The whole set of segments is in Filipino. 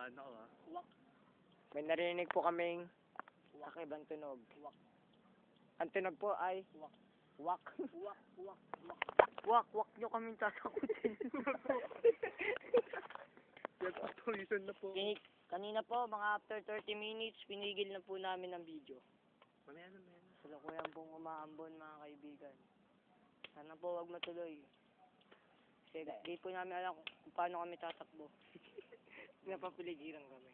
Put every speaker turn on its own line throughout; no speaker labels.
Kinabahan ako ha.
May narinig po kaming kakaibang tunog. Ang tunog po ay wak. Wak nyo kaming sasakutin.
Nag-autorisan na po.
Kanina po, mga after 30 minutes, pinigil na po namin ang video.
Mamaya na.
Salukuyan pong umaambon, mga kaibigan. Sana po wag matuloy. Kasi di po namin alam kung paano kami tatakbo. Napapiligiran kami.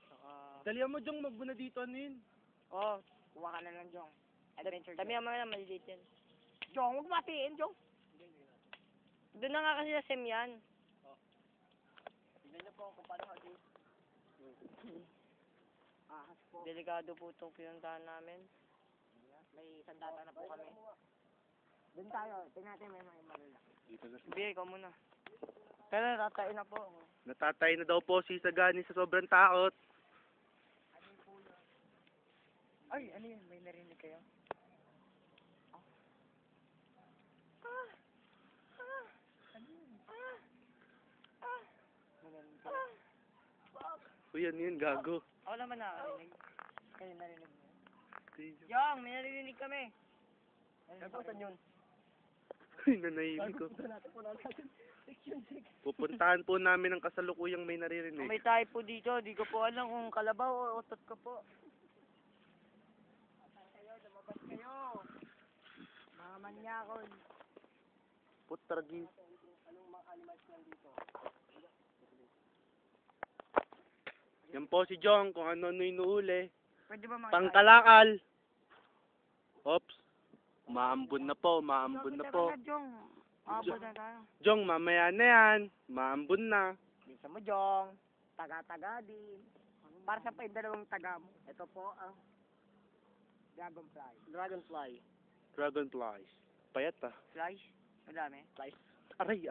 Saka...
Dalihan mo, Jong, magbuna dito, ano yun?
Kuha ka na lang, Jong. Adventure. Dami naman na maliliit yan. Jong, huwag matiin, Jong. Doon na nga kasi sa Sem yan. Tignan niyo po kung paano kasi. Ahas po. Delikado po itong pinuntahan namin. May sandata na po kami. Doon tayo. Tingnan natin may mga malalaki.
Dito na.
Bigay ko muna. Pero natatain na po.
Natatay na daw po si Sagani sa sobrang takot.
Ay, ano yun? May narinig kayo?
Uy, ano yun, gago.
Ako naman nakarinig. Kayo narinig mo.
Uy,
Yang, may narinig kami. Saan yun?
nanahimik ko. Pupuntahan po namin ang kasalukuyang may naririnig.
May tayo po dito. Di ko po alam kung kalabaw o otot ko po. Lumabas kayo. Mga manyakon.
Putragi.
Anong mga animals nandito?
Yan po si Jong, kung ano-ano inuuli.
Pwede ba makita?
Pangkalakal. Oops. Maambon na po.
Jong. Abot na tayo.
Jong, mamaya na yan. Maambon na.
Bisa mo, Jong. Taga-taga din. Para sa pa yung dalawang taga mo. Ito po ang dragonfly.
Dragonflies. Payat ah.
Flies? Madami? Flies?
Aray.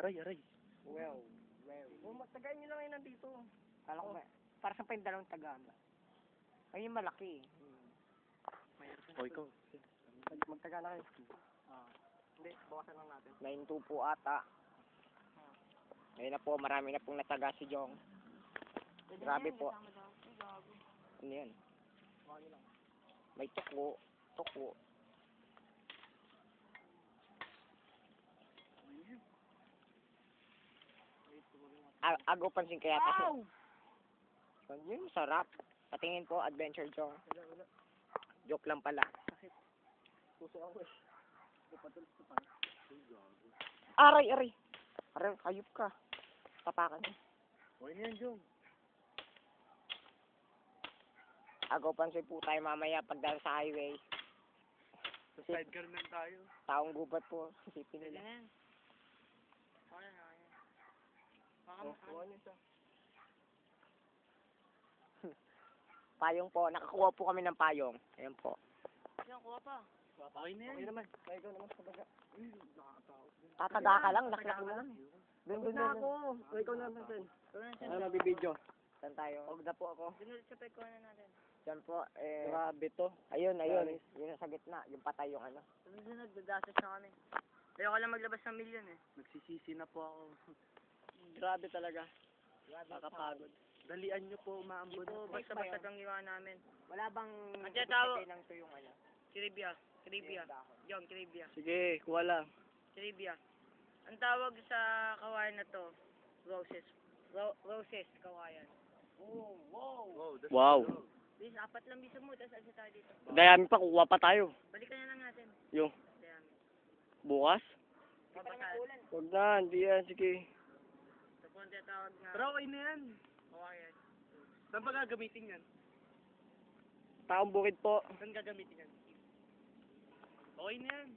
Well. Tagayin nyo lang yun nandito. Kala ko ba? Para sa pa yung dalawang taga mo. Ayun malaki.
O, ikaw.
Magtaga na kayo. Hindi, bawasan lang natin. 9-2 po ata. Ngayon na po, marami na pong nataga si Jong. Grabe po. Ano yan? May tuko. Agaw pansin kaya kasi. Ano yun? Sarap. Patingin po, Adventure Jong. Joke lang pala. Puso ako eh. Aray! Aray, hayop ka. Tapakan niya.
Huwag niyan, Jong.
Agaw pansin po tayo mamaya pagdaan sa highway.
Sa sidecar na tayo.
Taong gubat po. Isipin nila. Payong po. Nakakuha po kami ng payong. Ayan po.
Okay na yan.
Okay naman. Ikaw naman sa baga. Tataga ka lang. Naklaki mo lang. Doon. Ikaw naman din. Ano nabibidyo? Saan tayo? Huwag na po ako.
Dinulsapay ko na natin.
Diyan po. Grabe to. Ayun. Yun sa gitna. Yung patay yung ano.
Sunod, dadasas na kami. Ayoko lang maglabas ng milyon eh.
Nagsisisi na po ako.
Grabe talaga. Nakapagod.
Dalian nyo po, umaambon na po.
Basta-basta ang ginawa namin.
Wala bang
Ang tiyatawa.
ng to yung ano?
Trivia. Yung trivia.
Sige, kuha lang.
Trivia. Ang tawag sa kawayan na to, roses. Roses, kawayan.
Wow.
Bis, 4 lang bisa mo, tapos alisa tayo dito.
Dayami pa, kuha pa tayo.
Balikan na lang natin.
Yung
Dayami.
bukas?
Papasahan.
Huwag na, hindi yan. Sige.
Ito po ang tiyatawag na
Pero okay na yan.
kawayan.
Saan ba gagamitin yan?
Taong bukid po.
Saan gagamitin yan? Okay na yan.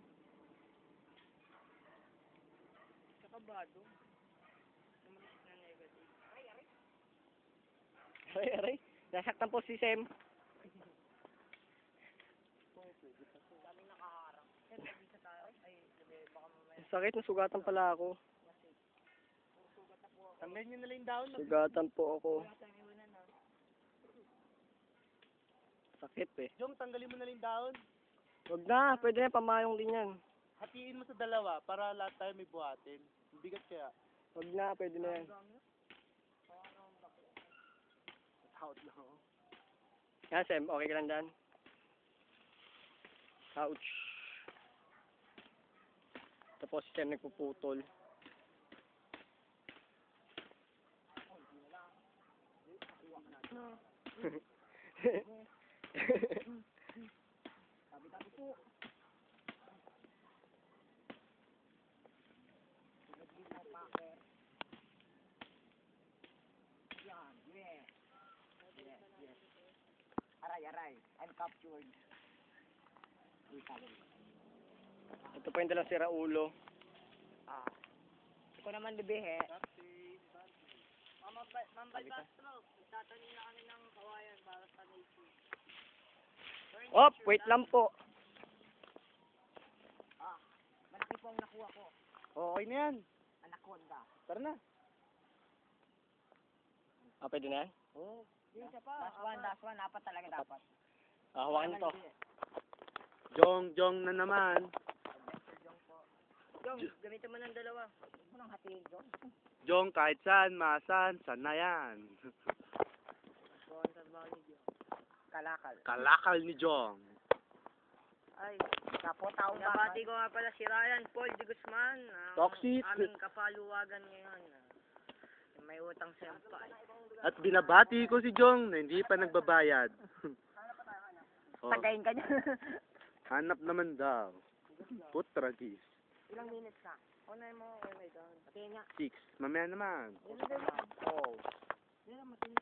Kakabado.
Aray. Nasaktan po si Sem. Sakit, nasugatan pala ako.
Tanggalin nyo na lang yung daon.
Sugatan po ako. Sakit eh.
Jong, tanggalin mo na lang yung daon.
Huwag na, pwede na, pamayong din yan.
Hatiin mo sa dalawa para lahat tayo may buhatin. Bigat kaya.
Huwag na, pwede na yan. Yan, Sem, okay ka lang dyan? Ouch. Tapos si Sem nagpuputol. Aray. I'm captured. Ito pa yung dalang sira ulo. Ito naman libihe.
Mambal Bastro, tatanim na kami ng kawayan para sa nation.
Op, wait lang po.
Malaki po ang nakuha ko.
Okay na yan.
Anaconda.
Tara na.
Pwede na yan?
Oo.
Yung isa pa. Last one. Apat talaga dapat.
Hawakan to.
Jong na naman.
Jong, gamitin mo ng dalawa. Huwag mo nang hatiin, Jong.
Jong, kahit saan, masan na yan.
Kalakal.
Kalakal ni Jong.
Ay,
Kapo tao ba?
nabati ko nga pala si Ryan Paul de Guzman. Ang
Toxic.
aming kapaluwagan ngayon. May utang senpai.
At binabati ko si Jong na hindi pa nagbabayad. Oh,
Tagayin ka niya.
hanap naman daw. Putragis.
Ilang minutes na? Unay mo, okay, doon. Patingin nga.
6. Mamaya naman.
Ilan din mo?
Oh.
Ilan, matingin.